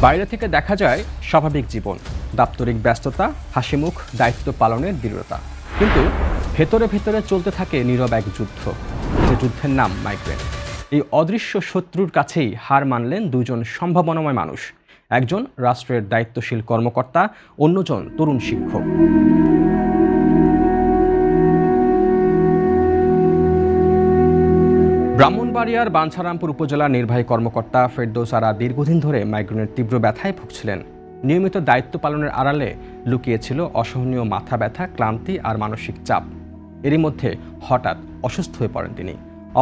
বাইরে থেকে দেখা যায় স্বাভাবিক জীবন, দাপ্তরিক ব্যস্ততা, হাসিমুখ, দায়িত্ব পালনের দৃঢ়তা, কিন্তু ভেতরে ভেতরে চলতে থাকে নীরব এক যুদ্ধ, যে যুদ্ধের নাম মাইগ্রেন। এই অদৃশ্য শত্রুর কাছেই হার মানলেন দুজন সম্ভাবনাময় মানুষ, একজন রাষ্ট্রের দায়িত্বশীল কর্মকর্তা, অন্যজন তরুণ শিক্ষক। ব্রাহ্মণবাড়িয়ার বাঞ্ছারামপুর উপজেলার নির্বাহী কর্মকর্তা ফেরদৌস আরা দীর্ঘদিন ধরে মাইগ্রেনের তীব্র ব্যথায় ভুগছিলেন। নিয়মিত দায়িত্ব পালনের আড়ালে লুকিয়েছিল অসহনীয় মাথা ব্যথা, ক্লান্তি আর মানসিক চাপ। এরই মধ্যে হঠাৎ অসুস্থ হয়ে পড়েন তিনি।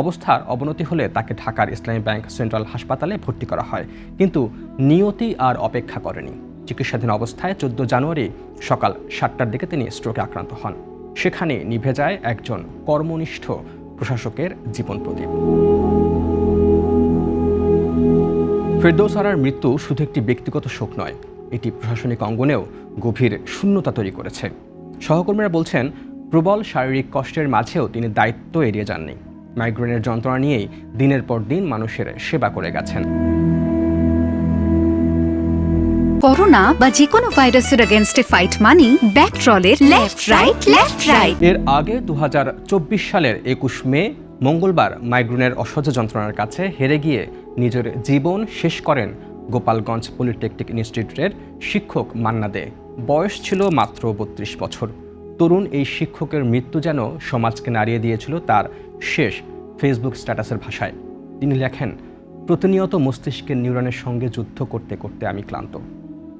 অবস্থার অবনতি হলে তাকে ঢাকার ইসলামী ব্যাংক সেন্ট্রাল হাসপাতালে ভর্তি করা হয়, কিন্তু নিয়তি আর অপেক্ষা করেনি। চিকিৎসাধীন অবস্থায় 14 জানুয়ারি সকাল 7টার দিকে তিনি স্ট্রোকে আক্রান্ত হন। সেখানে নিভে যায় একজন কর্মনিষ্ঠ প্রশাসকের জীবন প্রদীপ। ফেরদৌস আরার মৃত্যু শুধু একটি ব্যক্তিগত শোক নয়, এটি প্রশাসনিক অঙ্গনেও গভীর শূন্যতা তৈরি করেছে। সহকর্মীরা বলছেন, প্রবল শারীরিক কষ্টের মাঝেও তিনি দায়িত্ব এড়িয়ে যাননি। মাইগ্রেনের যন্ত্রণা নিয়েই দিনের পর দিন মানুষের সেবা করে গেছেন। করোনা বা যে কোনো ভাইরাসের এগেইনস্টে ফাইট মানি ব্যাকট্রলের লেফট রাইট। এর আগে 2024 সালের 21 মে মঙ্গলবার মাইগ্রেনের অসহ্য যন্ত্রণার কাছে হেরে গিয়ে নিজের জীবন শেষ করেন গোপালগঞ্জ পলিটেকনিক ইনস্টিটিউটের শিক্ষক মান্না দে। বয়স ছিল মাত্র 32 বছর। তরুণ এই শিক্ষকের মৃত্যু যেন সমাজকে নাড়িয়ে দিয়েছিল তার শেষ ফেসবুক স্ট্যাটাসের ভাষায়। তিনি লেখেন, প্রতিনিয়ত মস্তিষ্কের নিউরনের সঙ্গে যুদ্ধ করতে করতে আমি ক্লান্ত।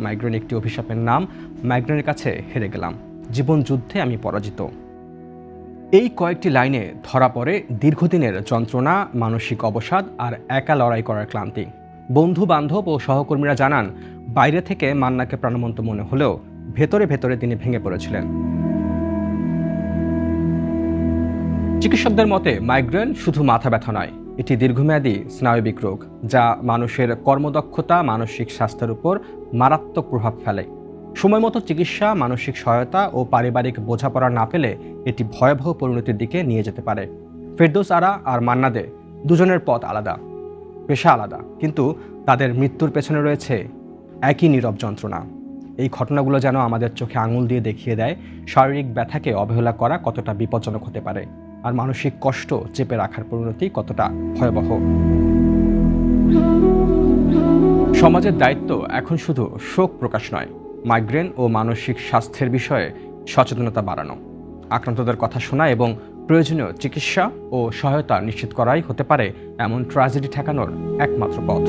মাইগ্রেন একটি অভিশাপের নাম, মাইগ্রেনের কাছে হেরে গেলাম, জীবন যুদ্ধে আমি পরাজিত। এই কয়েকটি লাইনে ধরা পড়ে দীর্ঘদিনের যন্ত্রণা, মানসিক অবসাদ আর একা লড়াই করার ক্লান্তি। বন্ধু বান্ধব ও সহকর্মীরা জানান, বাইরে থেকে মান্নাকে প্রাণবন্ত মনে হলেও ভেতরে ভেতরে তিনি ভেঙে পড়েছিলেন। চিকিৎসকদের মতে মাইগ্রেন শুধু মাথা ব্যথা নয়, এটি দীর্ঘমেয়াদী স্নায়বিক রোগ, যা মানুষের কর্মদক্ষতা, মানসিক স্বাস্থ্যের উপর মারাত্মক প্রভাব ফেলে। সময়মতো চিকিৎসা, মানসিক সহায়তা ও পারিবারিক বোঝাপড়া না পেলে এটি ভয়াবহ পরিণতির দিকে নিয়ে যেতে পারে। ফেরদৌস আরা আর মান্না দে দুজনের পথ আলাদা, পেশা আলাদা, কিন্তু তাদের মৃত্যুর পেছনে রয়েছে একই নীরব যন্ত্রণা। এই ঘটনাগুলো যেন আমাদের চোখে আঙুল দিয়ে দেখিয়ে দেয় শারীরিক ব্যথাকে অবহেলা করা কতটা বিপজ্জনক হতে পারে, আর মানসিক কষ্ট চেপে রাখার পরিণতি কতটা ভয়াবহ। সমাজের দায়িত্ব এখন শুধু শোক প্রকাশ নয়, মাইগ্রেন ও মানসিক স্বাস্থ্যের বিষয়ে সচেতনতা বাড়ানো, আক্রান্তদের কথা শোনা এবং প্রয়োজনীয় চিকিৎসা ও সহায়তা নিশ্চিত করাই হতে পারে এমন ট্র্যাজেডি ঠেকানোর একমাত্র পথ।